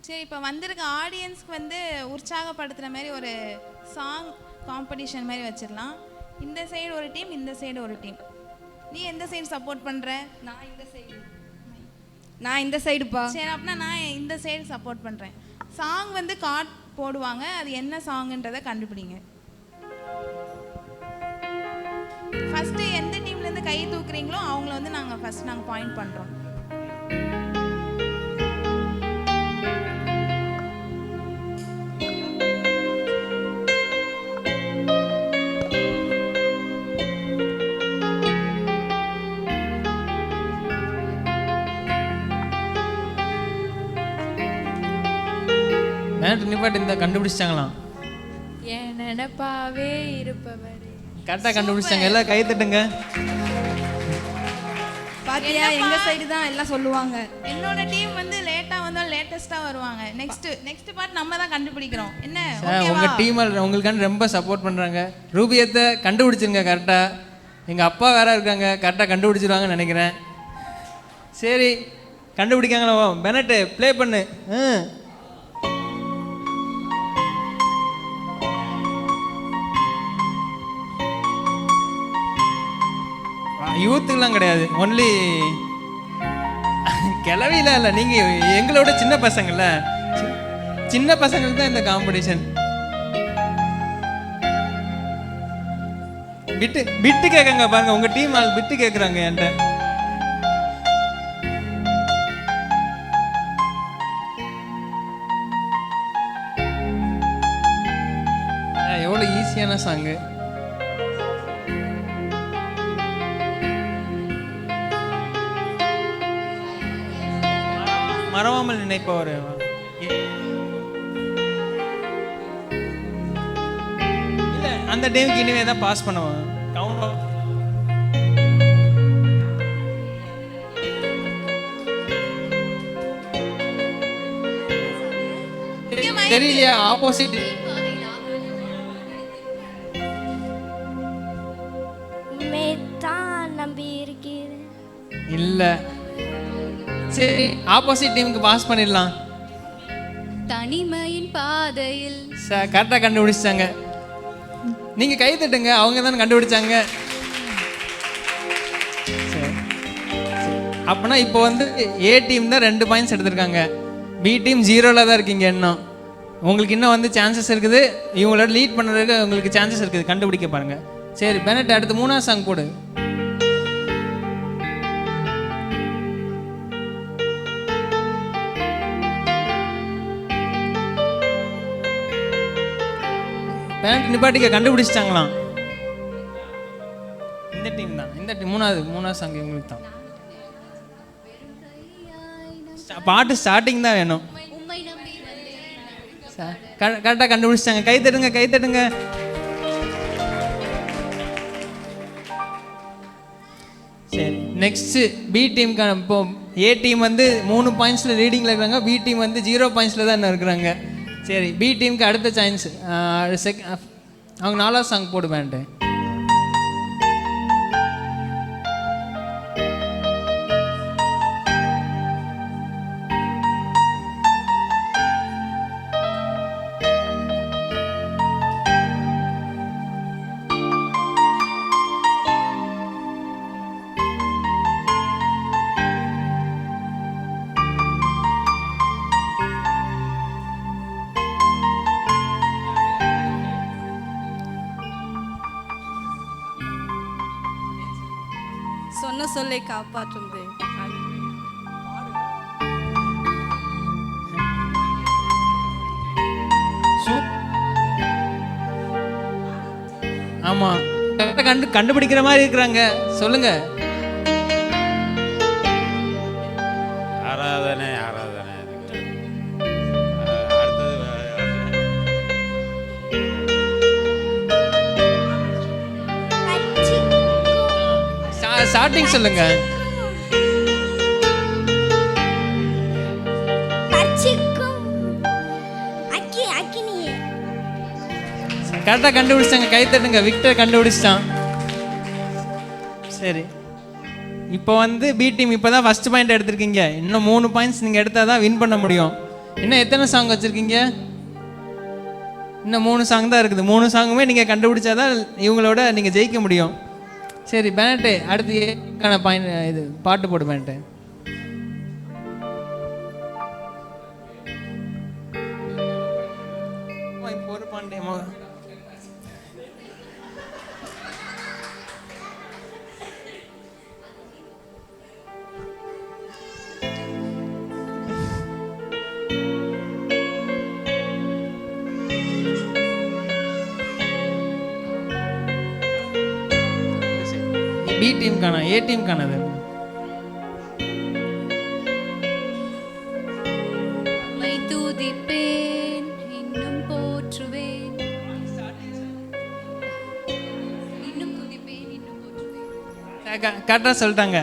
சரி, இப்போ வந்திருக்க ஆடியன்ஸ்க்கு வந்து உற்சாகப்படுத்துகிற மாதிரி ஒரு சாங் காம்படிஷன் மாதிரி வச்சிடலாம். இந்த சைடு ஒரு டீம், இந்த சைடு ஒரு டீம். நீ எந்த சைடு சப்போர்ட் பண்ணுற? நான் இந்த சைடுப்பா. சரி, அப்படின்னா நான் இந்த சைடு சப்போர்ட் பண்ணுறேன். சாங் வந்து கார்ட் போடுவாங்க, அது என்ன சாங்குன்றதை கண்டுபிடிங்க. ஃபஸ்ட்டு எந்த டீம்லேருந்து கை தூக்குறீங்களோ அவங்கள வந்து நாங்கள் பாயிண்ட் பண்ணுறோம். நிப்பாட்டு இந்த கண்டுபிடிச்சிட்டாங்களாம். என் நினைப்பாவே இருப்பவரே. கரெக்டாக கண்டுபிடிச்சாங்க. எல்லாம் கை தட்டுங்க. பாத்தியா, எங்க சைடு தான் எல்லாம் சொல்லுவாங்க. என்னோட டீம் வந்து லேட்டா வந்தாலும் லேட்டஸ்டா வருவாங்க. நெக்ஸ்ட் பார்ட் நம்ம தான் கண்டுபிடிக்கிறோம். என்ன உங்க டீம் உங்களுக்கான ரொம்ப சப்போர்ட் பண்றாங்க. ரூபியத்தை கண்டுபிடிச்சிருங்க கரெக்டா. எங்க அப்பா வேற இருக்காங்க, கரெக்டா கண்டுபிடிச்சிருவாங்கன்னு நினைக்கிறேன். சரி, கண்டுபிடிக்காங்களா? பெனட்டு ப்ளே பண்ணு. யூத்துக்கெல்லாம் கிடையாது, ஒன்லி கிளவியில இல்லை. நீங்கள் எங்களோட சின்ன பசங்கள்ல, சின்ன பசங்களுக்கு தான் இந்த காம்படிஷன். பிட்டு கேட்குங்க பாருங்க, உங்க டீம் ஆள் பிட்டு கேட்குறாங்க என்கிட்ட. எவ்வளோ ஈஸியான சாங்கு. மறவாமல் நினைப்பவர். இல்ல, அந்த டைமுக்கு இனிமே தான் பாஸ் பண்ணுவோம். தெரியலையா? ஆப்போசிட் இல்ல. சரி, ஆப்போசிட் டீமுக்கு பாஸ் பண்ணிடலாம். தனிமையின் பாதையில். கரெக்டாக கண்டுபிடிச்சாங்க. நீங்க கை தட்டுங்க, அவங்க தானே கண்டுபிடிச்சாங்க. அப்படின்னா இப்போ வந்து ஏ டீம் தான் 2 பாயிண்ட்ஸ் எடுத்திருக்காங்க, பி டீம் 0ல தான் இருக்கீங்க. இன்னும் உங்களுக்கு இன்னும் வந்து சான்சஸ் இருக்குது. இவங்களோட லீட் பண்ணுறதுக்கு உங்களுக்கு சான்சஸ் இருக்குது, கண்டுபிடிக்க பாருங்க. சரி பெனட், அடுத்து 3ஆவது சாங் போடு. பெனட் நிப்பாட்டிக்க கண்டுபிடிச்சிட்டாங்களாம். இந்த டீம் தான், இந்த டீம் 3ஆவது சாங் இவங்களுக்கு தான். பாட்டு ஸ்டார்டிங் தான் வேணும். கரெக்டாக கண்டுபிடிச்சிட்டாங்க. கை தட்டுங்க, கை தட்டுங்க. சரி, நெக்ஸ்ட் பி டீமுக்கான. இப்போ ஏ டீம் வந்து 3 பாயிண்ட்ஸில் லீடிங்கில் இருக்கிறாங்க, பி டீம் வந்து 0 பாயிண்ட்ஸில் தான் இன்னும் இருக்கிறாங்க. சரி, பி டீமுக்கு அடுத்த சான்ஸ். அவங்க 4ஆவது சாங் போடு பேண்ட்டு. சொன்ன சொல்லை காப்பாற்றும். ஆமா, கண்டுபிடிக்கிற மாதிரி இருக்கிறாங்க. சொல்லுங்க. ஆராதனை ஆராதனை. அடுத்தது ஸ்டார்டிங் சொல்லுங்க. கரெக்டாக கண்டுபிடிச்சாங்க. கை தட்டுங்க. விக்டர் கண்டுபிடிச்சிட்டான். சரி, இப்போ வந்து பி டீம் இப்போ தான் ஃபஸ்ட் பாயிண்ட் எடுத்திருக்கீங்க. இன்னும் 3 பாயிண்ட்ஸ் நீங்கள் எடுத்தால் தான் வின் பண்ண முடியும். இன்னும் எத்தனை சாங் வச்சுருக்கீங்க? இன்னும் 3 சாங் தான் இருக்குது. 3 சாங்குமே நீங்கள் கண்டுபிடிச்சாதான் இவங்களோட நீங்கள் ஜெயிக்க முடியும். சரி பேனட்டு, அடுத்து ஏக்கான பாயிண்ட் இது பாட்டு போடு பேனட்டு. இப்போ ஒரு பாண்டியமா பி டீம்கான ஏ டீம்கானது. உம்மை துதிப்பேன், இன்னும் போற்றுவேன். இன்னும் துதிப்பேன், இன்னும் போற்றுவேன். கரெக்டாக சொல்லிட்டாங்க.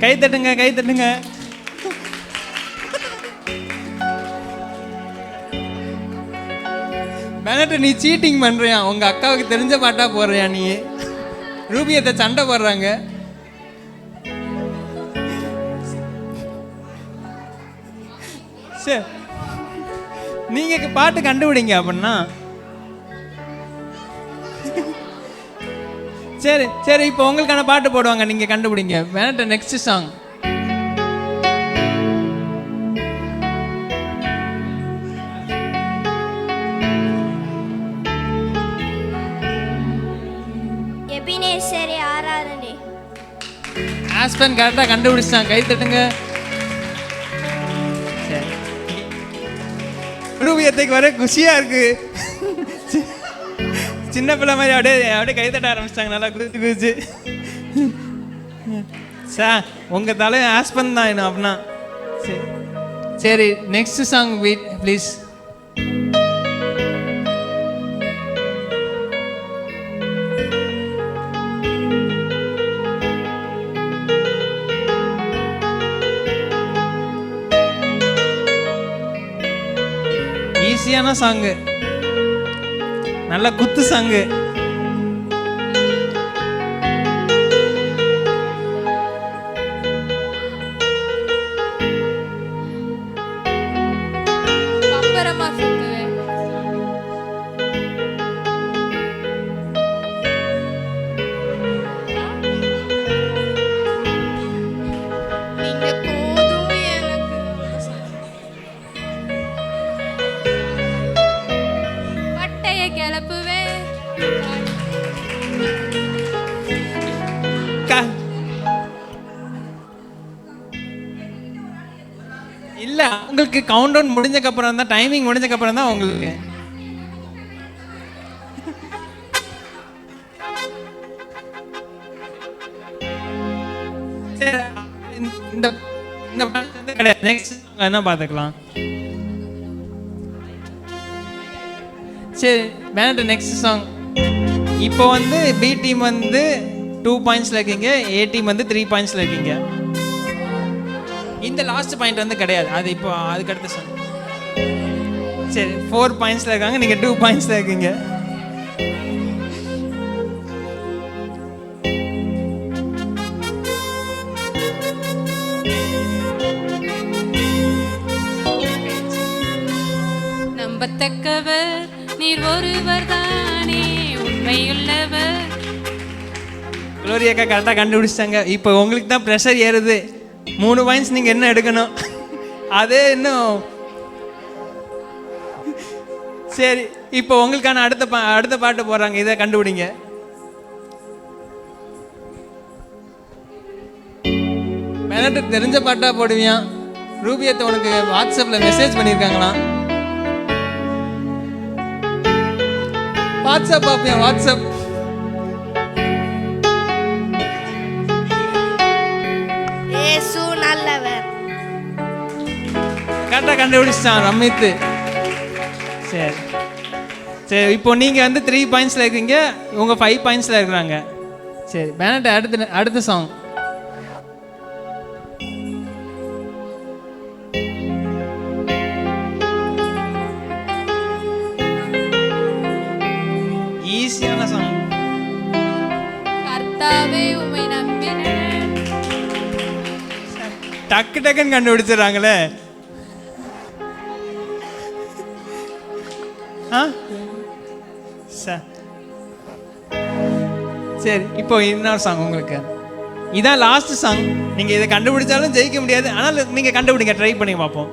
கை தட்டுங்க, கை தட்டுங்க. பேனட்டு, நீ சீட்டிங் பண்ணுறியா? உங்கள் அக்காவுக்கு தெரிஞ்ச பாட்டா போடுறியா நீ? ரூபியத்தை சண்டை போடுறாங்க. சரி, நீங்க பாட்டு கண்டுபிடிங்க அப்படின்னா. சரி சரி, இப்போ உங்களுக்கான பாட்டு போடுவாங்க, நீங்க கண்டுபிடிங்க. வேணட்ட நெக்ஸ்ட் சாங். எபினேசரே ஆராதனை. ஆஸ்பன் கரெக்டாக கண்டுபிடிச்சான், கை தட்டுங்க. சரி, ரூபியத்துக்கு வர குஷியா இருக்கு. சின்ன பிள்ளை மாதிரி அப்படியே கை தட்ட ஆரம்பிச்சிட்டாங்க, நல்லா குதிச்சு குதிச்சு. சார் உங்கள் தலை ஆஸ்பன் தான் இன்னும் அப்படின்னா. சரி சரி, நெக்ஸ்ட் சாங் வீட் ப்ளீஸ். ஈஸியான சாங்கு, நல்ல குத்து சாங்கு. பம்பரமா சுத்துவேன். நீங்க போதும் எனக்கு. பட்டைய கிளப்புவேன். இல்ல, உங்களுக்கு கவுண்ட் டவுன் முடிஞ்சக்கு அப்புறம் தான், டைமிங் முடிஞ்சக்கு அப்புறம் தான் உங்களுக்கு. சரி, இந்த இந்த கிடையாது. நெக்ஸ்ட் என்ன பார்த்துக்கலாம். சரி வேணாட்டு நெக்ஸ்ட் சாங். இப்போ வந்து பி டீம் வந்து 2 பாயிண்ட்ஸில் இருக்கீங்க, ஏ டீம் வந்து 3 பாயிண்ட்ஸில் இருக்கீங்க. இந்த லாஸ்ட் பாயிண்ட் வந்து கிடையாது, அது இப்போ அதுக்கடுத்து சாங். சரி 4 பாயிண்ட்ஸில் இருக்காங்க, நீங்கள் 2 பாயிண்ட்ஸில் இருக்கீங்க. நம்பத்தக்கவர் நீர் ஒருவர் தானே, உண்மையுள்ளவர். குளோரியாக்கா கரெக்டாக கண்டுபிடிச்சிட்டாங்க. இப்போ உங்களுக்கு தான் ப்ரெஷர் ஏறுது. 3 பாயிண்ட்ஸ் நீங்கள் என்ன எடுக்கணும், அதே இன்னும். சரி, இப்போ உங்களுக்கான அடுத்த பாட்டு போடுறாங்க, இதை கண்டுபிடிங்க. மேனட்டு தெரிஞ்ச பாட்டா போடுவியான். ரூபியத்தை உனக்கு வாட்ஸ்அப்பில் மெசேஜ் பண்ணியிருக்காங்களாம். வாட்ஸ்அப் பார்ப்பியா? வாட்ஸ்அப். இயேசு நல்லவர். கரெக்டாக கண்டுபிடிச்சிட்டான் ரமித்து. சரி சரி, இப்போ நீங்கள் வந்து 3 பாயிண்ட்ஸில் இருக்கீங்க, இவங்க 5 பாயிண்ட்ஸில் இருக்கிறாங்க. சரி பேனட், அடுத்த சாங். ஈஸியான சாங். கர்த்தாவே உம்மை நம்பினேன். டக்குன்னு கண்டுபிடிச்சிடறாங்களே. ஆ சரி, இப்போ இன்னொரு சாங் உங்களுக்கு. இதான் லாஸ்ட் சாங். நீங்கள் இதை கண்டுபிடிச்சாலும் ஜெயிக்க முடியாது. ஆனால் நீங்கள் கண்டுபிடிங்க, ட்ரை பண்ணி பார்ப்போம்.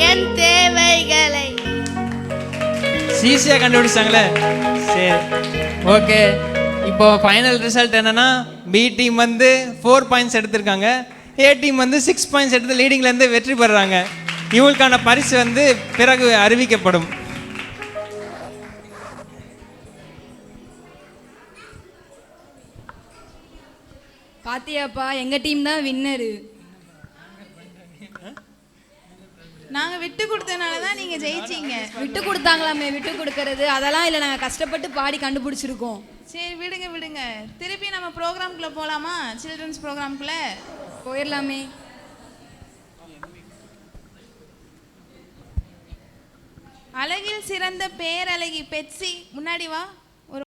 என் தேவைகளை ஈஸியாக கண்டுபிடிச்சாங்களே. சரி, ஓகே. இப்போ ஃபைனல் ரிசல்ட் என்னன்னா, பி டீம் வந்து 4 பாயிண்ட்ஸ் எடுத்திருக்காங்க, ஏ டீம் வந்து 6 பாயிண்ட்ஸ் எடுத்து லீடிங்லேருந்து வெற்றி பெறுறாங்க. இவங்களுக்கான பரிசு வந்து பிறகு அறிவிக்கப்படும். பாத்தியாப்பா, எங்க டீம் தான் வின்னரு. நாங்கள் விட்டு கொடுத்தனால தான் நீங்கள் ஜெயிச்சீங்க. விட்டு கொடுத்தாங்களாமே, விட்டு கொடுக்கறது அதெல்லாம் இல்லை, நாங்கள் கஷ்டப்பட்டு பாடி கண்டுபிடிச்சிருக்கோம். சரி விடுங்க விடுங்க, திருப்பி நம்ம ப்ரோக்ராம்குள்ளே போகலாமா? சில்ட்ரன்ஸ் ப்ரோக்ராம்குள்ளே போயிடலாமே. அழகில் சிறந்த பேரழகி பெட்சி, முன்னாடி வா.